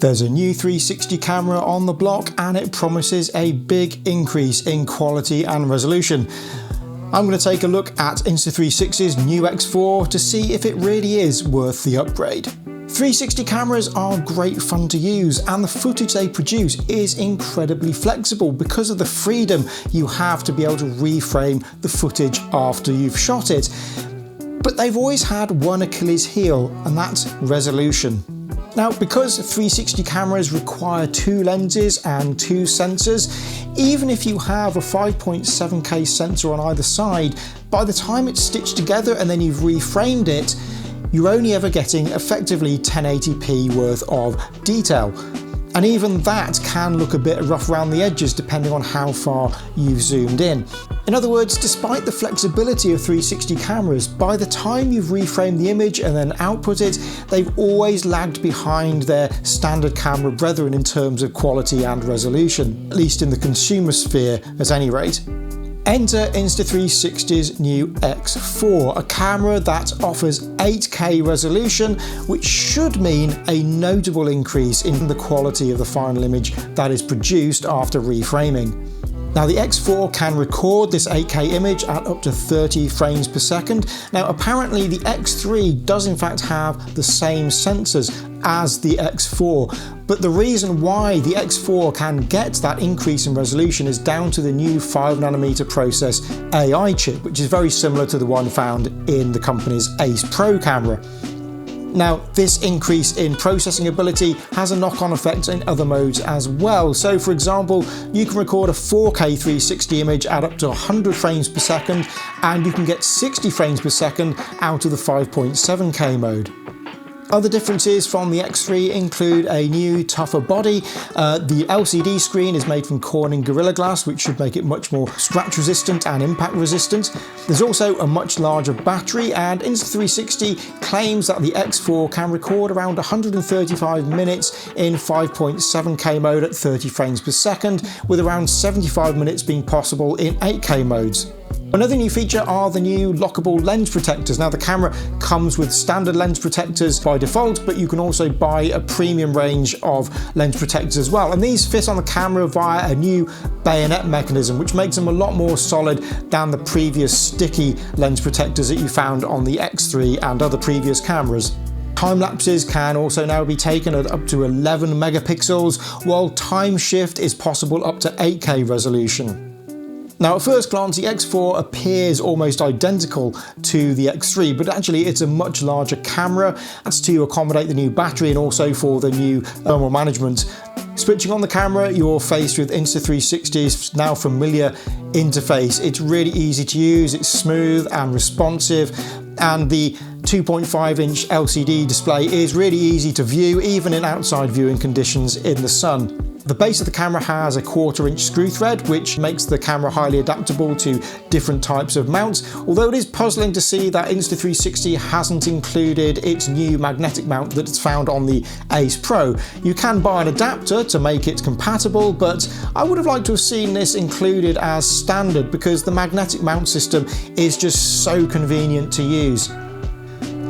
There's a new 360 camera on the block and it promises a big increase in quality and resolution. I'm going to take a look at Insta360's new X4 to see if it really is worth the upgrade. 360 cameras are great fun to use and the footage they produce is incredibly flexible because of the freedom you have to be able to reframe the footage after you've shot it. But they've always had one Achilles heel, and that's resolution. Now, because 360 cameras require two lenses and two sensors, even if you have a 5.7K sensor on either side, by the time it's stitched together and then you've reframed it, you're only ever getting effectively 1080p worth of detail. And even that can look a bit rough around the edges depending on how far you've zoomed in. In other words, despite the flexibility of 360 cameras, by the time you've reframed the image and then output it, they've always lagged behind their standard camera brethren in terms of quality and resolution, at least in the consumer sphere at any rate. Enter Insta360's new X4, a camera that offers 8K resolution, which should mean a notable increase in the quality of the final image that is produced after reframing. Now, the X4 can record this 8K image at up to 30 frames per second. Now, apparently the X3 does in fact have the same sensors as the X4, but the reason why the X4 can get that increase in resolution is down to the new 5nm process AI chip, which is very similar to the one found in the company's Ace Pro camera. Now, this increase in processing ability has a knock-on effect in other modes as well. So, for example, you can record a 4K 360 image at up to 100 frames per second, and you can get 60 frames per second out of the 5.7K mode. Other differences from the X3 include a new, tougher body. The LCD screen is made from Corning Gorilla Glass, which should make it much more scratch resistant and impact resistant. There's also a much larger battery, and Insta360 claims that the X4 can record around 135 minutes in 5.7K mode at 30 frames per second, with around 75 minutes being possible in 8K modes. Another new feature are the new lockable lens protectors. Now, the camera comes with standard lens protectors by default, but you can also buy a premium range of lens protectors as well. And these fit on the camera via a new bayonet mechanism, which makes them a lot more solid than the previous sticky lens protectors that you found on the X3 and other previous cameras. Time lapses can also now be taken at up to 11 megapixels, while time shift is possible up to 8K resolution. Now, at first glance, the X4 appears almost identical to the X3, but actually it's a much larger camera. That's to accommodate the new battery and also for the new thermal management. Switching on the camera, you're faced with Insta360's now familiar interface. It's really easy to use, it's smooth and responsive, and the 2.5-inch LCD display is really easy to view, even in outside viewing conditions in the sun. The base of the camera has a 1/4-inch screw thread, which makes the camera highly adaptable to different types of mounts, although it is puzzling to see that Insta360 hasn't included its new magnetic mount that's found on the Ace Pro. You can buy an adapter to make it compatible, but I would have liked to have seen this included as standard because the magnetic mount system is just so convenient to use.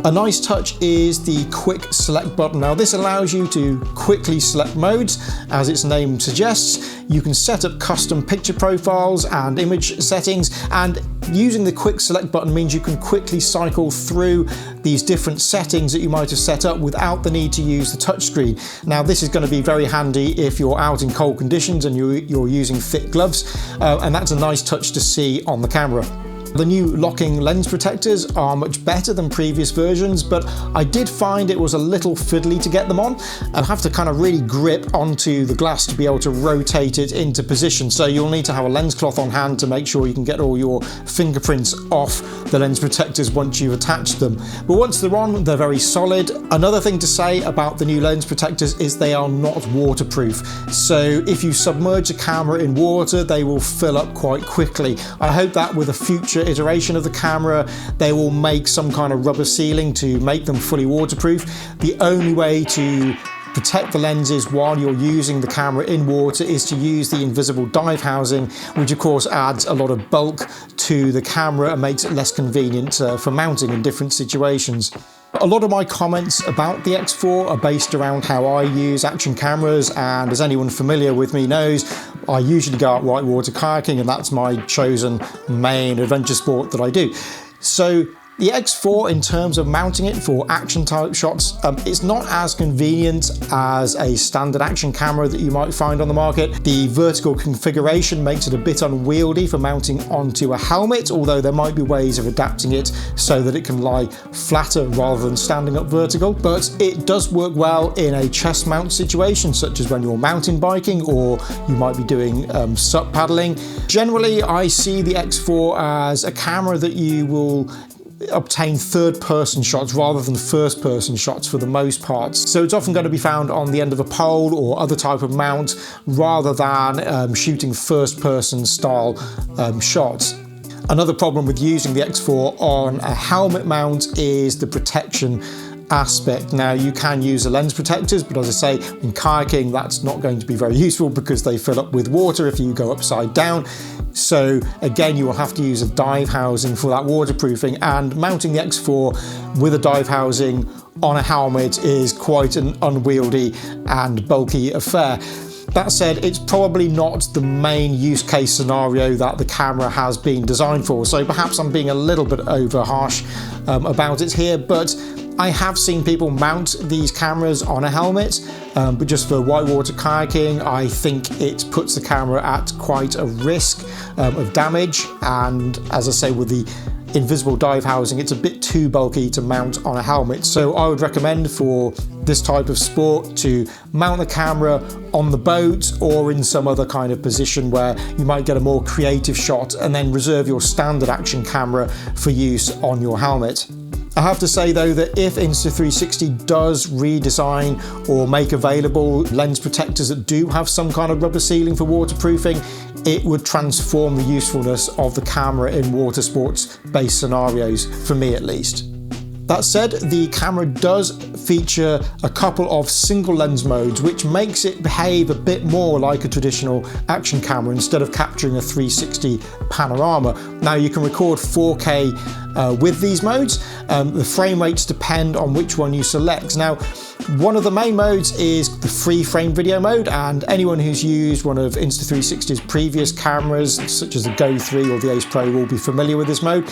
A nice touch is the quick select button. Now, this allows you to quickly select modes, as its name suggests. You can set up custom picture profiles and image settings, and using the quick select button means you can quickly cycle through these different settings that you might have set up without the need to use the touchscreen. Now, this is going to be very handy if you're out in cold conditions and you're using thick gloves, and that's a nice touch to see on the camera. The new locking lens protectors are much better than previous versions, but I did find it was a little fiddly to get them on. I have to kind of really grip onto the glass to be able to rotate it into position, so you'll need to have a lens cloth on hand to make sure you can get all your fingerprints off the lens protectors once you've attached them. But once they're on, they're very solid. Another thing to say about the new lens protectors is they are not waterproof, so if you submerge the camera in water, they will fill up quite quickly. I hope that with a future iteration of the camera, they will make some kind of rubber sealing to make them fully waterproof. The only way to protect the lenses while you're using the camera in water is to use the invisible dive housing, which of course adds a lot of bulk to the camera and makes it less convenient for mounting in different situations. A lot of my comments about the X4 are based around how I use action cameras, and as anyone familiar with me knows, I usually go out whitewater kayaking, and that's my chosen main adventure sport that I do. So the X4, in terms of mounting it for action type shots, it's not as convenient as a standard action camera that you might find on the market. The vertical configuration makes it a bit unwieldy for mounting onto a helmet, although there might be ways of adapting it so that it can lie flatter rather than standing up vertical. But it does work well in a chest mount situation, such as when you're mountain biking or you might be doing sup paddling. Generally, I see the X4 as a camera that you will obtain third-person shots rather than first-person shots for the most part. So it's often going to be found on the end of a pole or other type of mount rather than shooting first-person style shots. Another problem with using the X4 on a helmet mount is the protection aspect. Now, you can use the lens protectors, but as I say, in kayaking that's not going to be very useful because they fill up with water if you go upside down. So again, you will have to use a dive housing for that waterproofing, and mounting the X4 with a dive housing on a helmet is quite an unwieldy and bulky affair. That said, it's probably not the main use case scenario that the camera has been designed for, so perhaps I'm being a little bit over harsh about it here, but I have seen people mount these cameras on a helmet, but just for whitewater kayaking, I think it puts the camera at quite a risk of damage. And as I say, with the invisible dive housing, it's a bit too bulky to mount on a helmet. So I would recommend for this type of sport to mount the camera on the boat or in some other kind of position where you might get a more creative shot, and then reserve your standard action camera for use on your helmet. I have to say though that if Insta360 does redesign or make available lens protectors that do have some kind of rubber sealing for waterproofing, it would transform the usefulness of the camera in water sports based scenarios, for me at least. That said, the camera does feature a couple of single lens modes, which makes it behave a bit more like a traditional action camera instead of capturing a 360 panorama. Now, you can record 4K with these modes. The frame rates depend on which one you select. Now, one of the main modes is the free frame video mode, and anyone who's used one of Insta360's previous cameras, such as the Go 3 or the Ace Pro, will be familiar with this mode.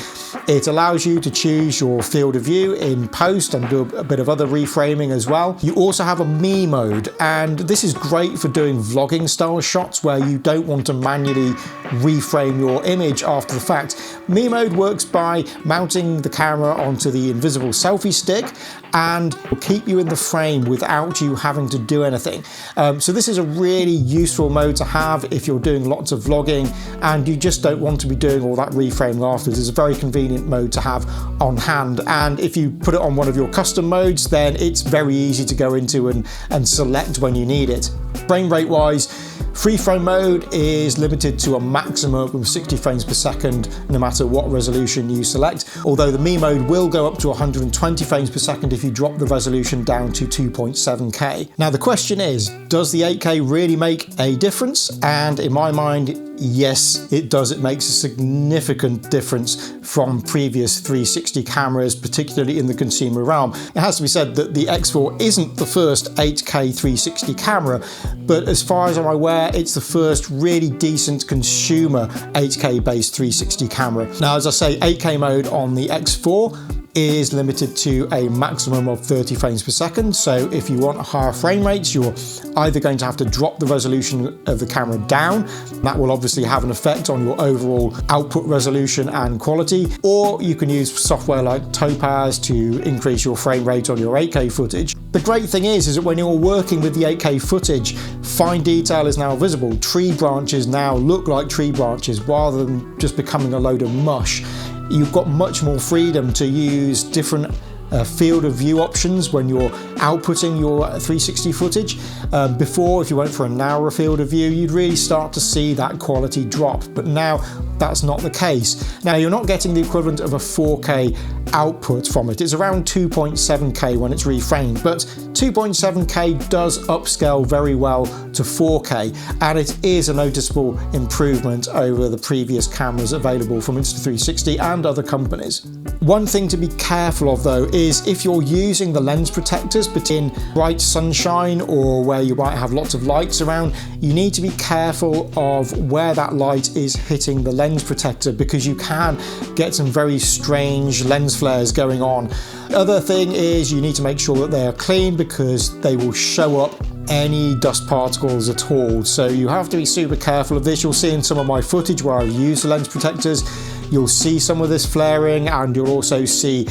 It allows you to choose your field of view in post and do a bit of other reframing as well. You also have a Me mode, and this is great for doing vlogging style shots where you don't want to manually reframe your image after the fact. Me mode works by mounting the camera onto the invisible selfie stick and will keep you in the frame without you having to do anything. So this is a really useful mode to have if you're doing lots of vlogging and you just don't want to be doing all that reframing afterwards. It's a very convenient mode to have on hand, and if you put it on one of your custom modes, then it's very easy to go into and select when you need it. Frame rate wise, free frame mode is limited to a maximum of 60 frames per second no matter what resolution you select, although the Me mode will go up to 120 frames per second if you drop the resolution down to 2.7K. Now the question is, does the 8K really make a difference? And in my mind, yes, it does. It makes a significant difference from previous 360 cameras, particularly in the consumer realm. It has to be said that the X4 isn't the first 8K 360 camera, but as far as I'm aware, it's the first really decent consumer 8K based 360 camera. Now, as I say, 8K mode on the X4 is limited to a maximum of 30 frames per second. So if you want higher frame rates, you're either going to have to drop the resolution of the camera down. That will obviously have an effect on your overall output resolution and quality, or you can use software like Topaz to increase your frame rate on your 8K footage. The great thing is that when you're working with the 8K footage, fine detail is now visible. Tree branches now look like tree branches rather than just becoming a load of mush. You've got much more freedom to use different field of view options when you're outputting your 360 footage. Before, if you went for a narrower field of view, you'd really start to see that quality drop, but now that's not the case. Now, you're not getting the equivalent of a 4K output from it. It's around 2.7K when it's reframed, but 2.7K does upscale very well to 4K, and it is a noticeable improvement over the previous cameras available from Insta360 and other companies. One thing to be careful of though is if you're using the lens protectors but in bright sunshine or where you might have lots of lights around, you need to be careful of where that light is hitting the lens protector, because you can get some very strange lens flares going on. Other thing is you need to make sure that they are clean, because they will show up any dust particles at all. So you have to be super careful of this. You'll see in some of my footage where I've used the lens protectors, you'll see some of this flaring, and you'll also see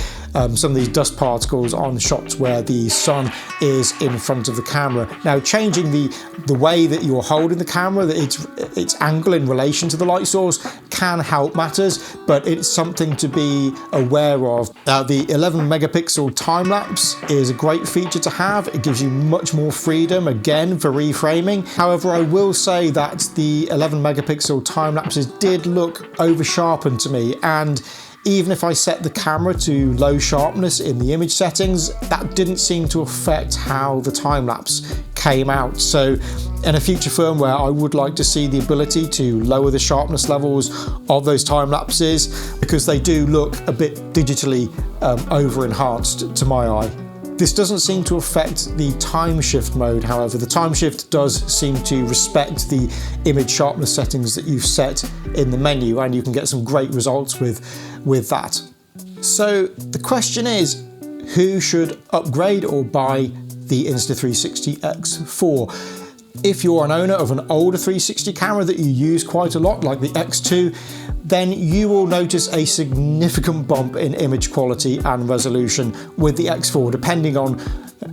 some of these dust particles on shots where the sun is in front of the camera. Now, changing the way that you're holding the camera, that its angle in relation to the light source, can help matters, but it's something to be aware of. The 11 megapixel time lapse is a great feature to have. It gives you much more freedom, again, for reframing. However, I will say that the 11 megapixel time lapses did look over sharpened to me, and even if I set the camera to low sharpness in the image settings, that didn't seem to affect how the time lapse came out. So in a future firmware, I would like to see the ability to lower the sharpness levels of those time lapses, because they do look a bit digitally over enhanced to my eye. This doesn't seem to affect the time shift mode, however. The time shift does seem to respect the image sharpness settings that you've set in the menu, and you can get some great results with that. So the question is, who should upgrade or buy the Insta360 X4? If you're an owner of an older 360 camera that you use quite a lot, like the X2, then you will notice a significant bump in image quality and resolution with the X4, depending on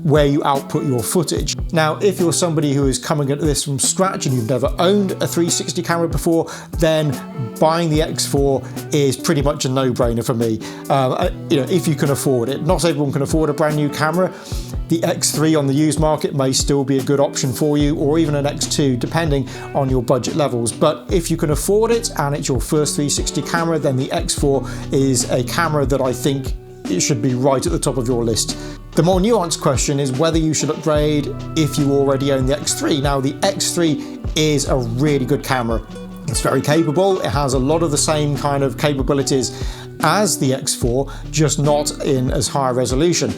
where you output your footage. Now, if you're somebody who is coming at this from scratch and you've never owned a 360 camera before, then buying the X4 is pretty much a no-brainer for me. If you can afford it. Not everyone can afford a brand new camera. The X3 on the used market may still be a good option for you, or even an X2, depending on your budget levels. But if you can afford it and it's your first 360 camera, then the X4 is a camera that I think it should be right at the top of your list. The more nuanced question is whether you should upgrade if you already own the X3. Now, the X3 is a really good camera. It's very capable. It has a lot of the same kind of capabilities as the X4, just not in as high a resolution.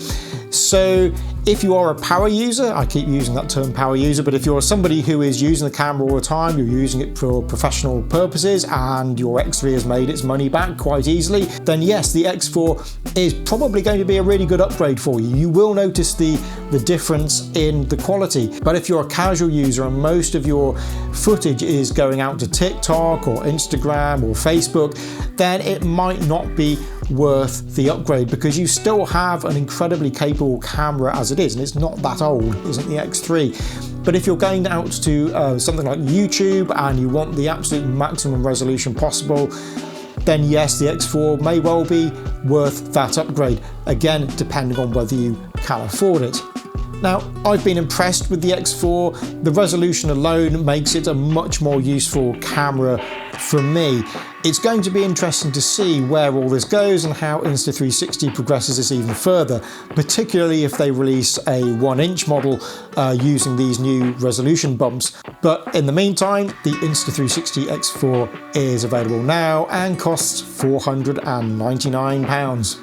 So if you are a power user, I keep using that term power user, but if you're somebody who is using the camera all the time, you're using it for professional purposes, and your X3 has made its money back quite easily, then yes, the X4 is probably going to be a really good upgrade for you. You will notice the difference in the quality. But if you're a casual user and most of your footage is going out to TikTok or Instagram or Facebook, then it might not be worth the upgrade, because you still have an incredibly capable camera as it is, and it's not that old, isn't the X3. But if you're going out to something like YouTube and you want the absolute maximum resolution possible, then yes, the X4 may well be worth that upgrade, again depending on whether you can afford it. Now, I've been impressed with the X4. The resolution alone makes it a much more useful camera for me. It's going to be interesting to see where all this goes and how Insta360 progresses this even further, particularly if they release a 1-inch model using these new resolution bumps. But in the meantime, the Insta360 X4 is available now and costs £499.